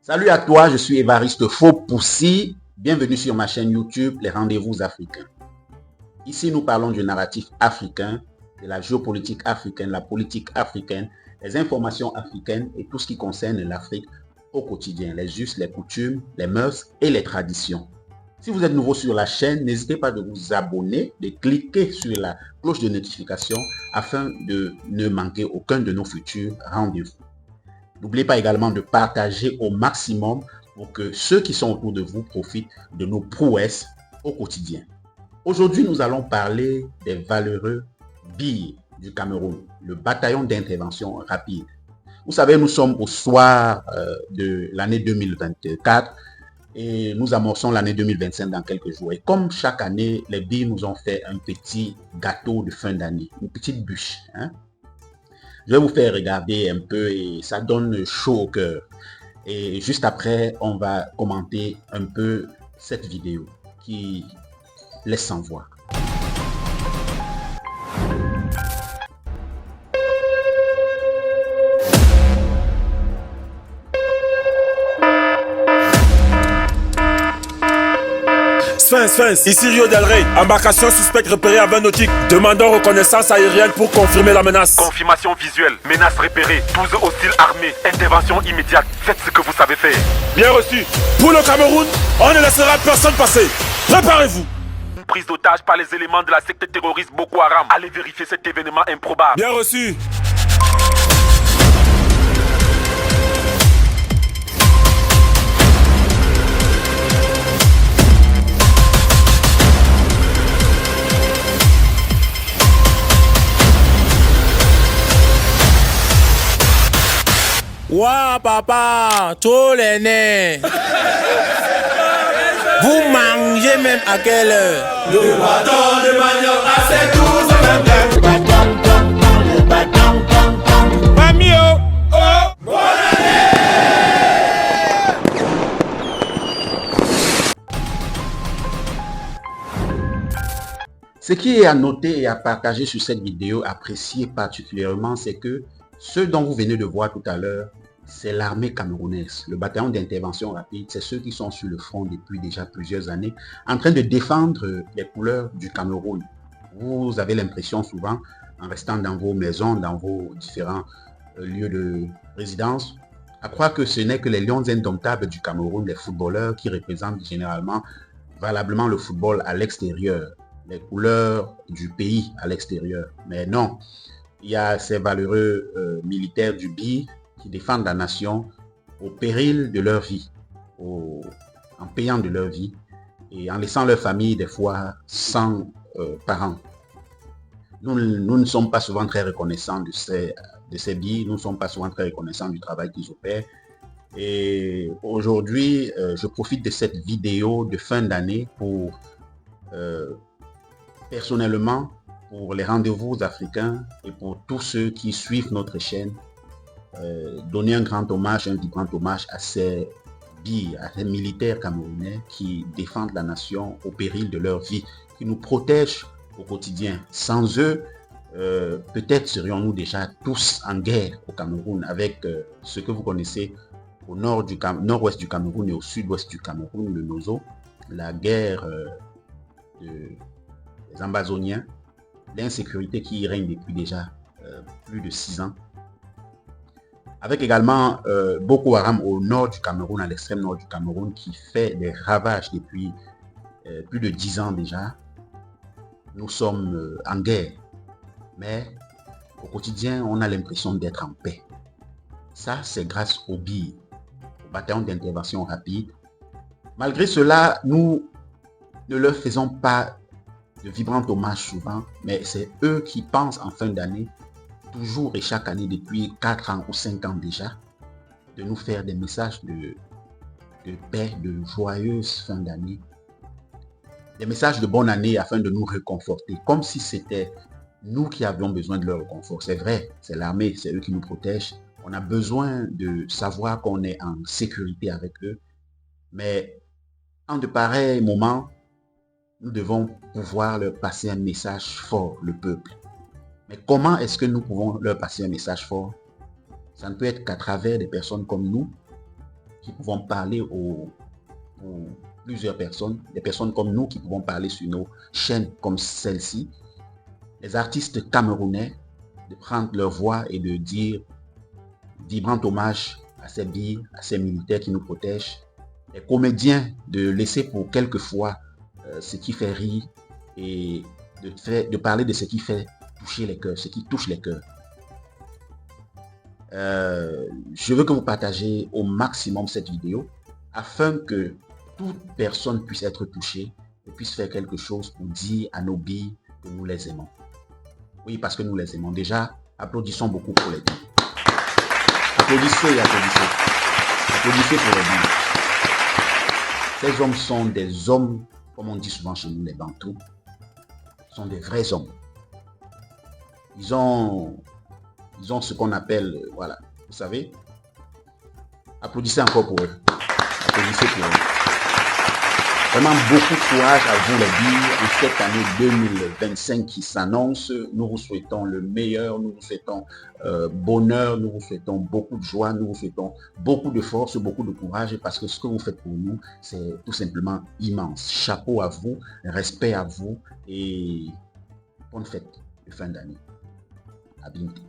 Salut à toi, je suis Évariste Faux-Poussi. Bienvenue sur ma chaîne YouTube, Les Rendez-vous Africains. Ici, nous parlons du narratif africain, de la géopolitique africaine, la politique africaine, les informations africaines et tout ce qui concerne l'Afrique au quotidien, les us, les coutumes, les mœurs et les traditions. Si vous êtes nouveau sur la chaîne, n'hésitez pas de vous abonner, de cliquer sur la cloche de notification afin de ne manquer aucun de nos futurs rendez-vous. N'oubliez pas également de partager au maximum pour que ceux qui sont autour de vous profitent de nos prouesses au quotidien. Aujourd'hui, nous allons parler des valeureux BIR du Cameroun, le bataillon d'intervention rapide. Vous savez, nous sommes au soir de l'année 2024 et nous amorçons l'année 2025 dans quelques jours. Et comme chaque année, les BIR nous ont fait un petit gâteau de fin d'année, une petite bûche. Je vais vous faire regarder un peu et ça donne chaud au cœur. Et juste après, on va commenter un peu cette vidéo qui laisse sans voix. Sphinx, ici Rio del Rey. Embarcation suspecte repérée à 20 nautiques. Demandant reconnaissance aérienne pour confirmer la menace. Confirmation visuelle, menace repérée, 12 hostiles armés, intervention immédiate. Faites ce que vous savez faire. Bien reçu. Pour le Cameroun, on ne laissera personne passer. Préparez-vous. Une prise d'otage par les éléments de la secte terroriste Boko Haram. Allez vérifier cet événement improbable. Bien reçu. Ouah papa, trop les nez. Vous mangez même à quelle heure? Le bâton de manioc à ses 12 même Le bâton. Mamio. Oh, bonne année! Ce qui est à noter et à partager sur cette vidéo, apprécié particulièrement, c'est que ce dont vous venez de voir tout à l'heure, c'est l'armée camerounaise. Le bataillon d'intervention rapide, c'est ceux qui sont sur le front depuis déjà plusieurs années, en train de défendre les couleurs du Cameroun. Vous avez l'impression souvent, en restant dans vos maisons, dans vos différents lieux de résidence, à croire que ce n'est que les lions indomptables du Cameroun, les footballeurs qui représentent généralement valablement le football à l'extérieur, les couleurs du pays à l'extérieur. Mais non, il y a ces valeureux militaires du BIR qui défendent la nation au péril de leur vie, en payant de leur vie et en laissant leur famille des fois sans parents. Nous ne sommes pas souvent très reconnaissants de ces BIR, nous ne sommes pas souvent très reconnaissants du travail qu'ils opèrent. Et aujourd'hui, je profite de cette vidéo de fin d'année pour personnellement, pour les rendez-vous africains et pour tous ceux qui suivent notre chaîne, donner un grand hommage, un vibrant hommage à ces BIR, à ces militaires camerounais qui défendent la nation au péril de leur vie, qui nous protègent au quotidien. Sans eux, peut-être serions-nous déjà tous en guerre au Cameroun avec ce que vous connaissez au nord-ouest du Cameroun et au sud-ouest du Cameroun, le Nozo, la guerre des Ambazoniens, l'insécurité qui règne depuis déjà plus de 6 ans. Avec également Boko Haram au nord du Cameroun, à l'extrême nord du Cameroun, qui fait des ravages depuis plus de 10 ans déjà. Nous sommes en guerre, mais au quotidien, on a l'impression d'être en paix. Ça, c'est grâce au BIR, au bataillon d'intervention rapide. Malgré cela, nous ne leur faisons pas de vibrant hommage souvent, mais c'est eux qui pensent en fin d'année, toujours et chaque année depuis 4 ans ou 5 ans déjà, de nous faire des messages de paix, de joyeuse fin d'année, des messages de bonne année afin de nous réconforter, comme si c'était nous qui avions besoin de leur réconfort. C'est vrai, c'est l'armée, c'est eux qui nous protègent. On a besoin de savoir qu'on est en sécurité avec eux, mais en de pareils moments, nous devons pouvoir leur passer un message fort, le peuple. Mais comment est-ce que nous pouvons leur passer un message fort? Ça ne peut être qu'à travers des personnes comme nous, qui pouvons parler aux plusieurs personnes, des personnes comme nous qui pouvons parler sur nos chaînes comme celle-ci, les artistes camerounais, de prendre leur voix et de dire vibrant hommage à ces billes, à ces militaires qui nous protègent, les comédiens de laisser pour quelques fois ce qui fait rire et de parler de ce qui fait toucher les cœurs, ce qui touche les cœurs. Je veux que vous partagez au maximum cette vidéo afin que toute personne puisse être touchée et puisse faire quelque chose pour dire à nos billes que nous les aimons. Oui, parce que nous les aimons. Déjà, applaudissons beaucoup pour les billes. Applaudissez, applaudissez. Applaudissez pour les billes. Ces hommes sont des hommes, comme on dit souvent chez nous, les Bantous, sont des vrais hommes. Ils ont ce qu'on appelle, voilà, vous savez, applaudissez encore pour eux. Applaudissez pour eux. Vraiment beaucoup de courage à vous les billes en cette année 2025 qui s'annonce. Nous vous souhaitons le meilleur, nous vous souhaitons bonheur, nous vous souhaitons beaucoup de joie, nous vous souhaitons beaucoup de force, beaucoup de courage parce que ce que vous faites pour nous, c'est tout simplement immense. Chapeau à vous, respect à vous et bonne fête de fin d'année. À bientôt.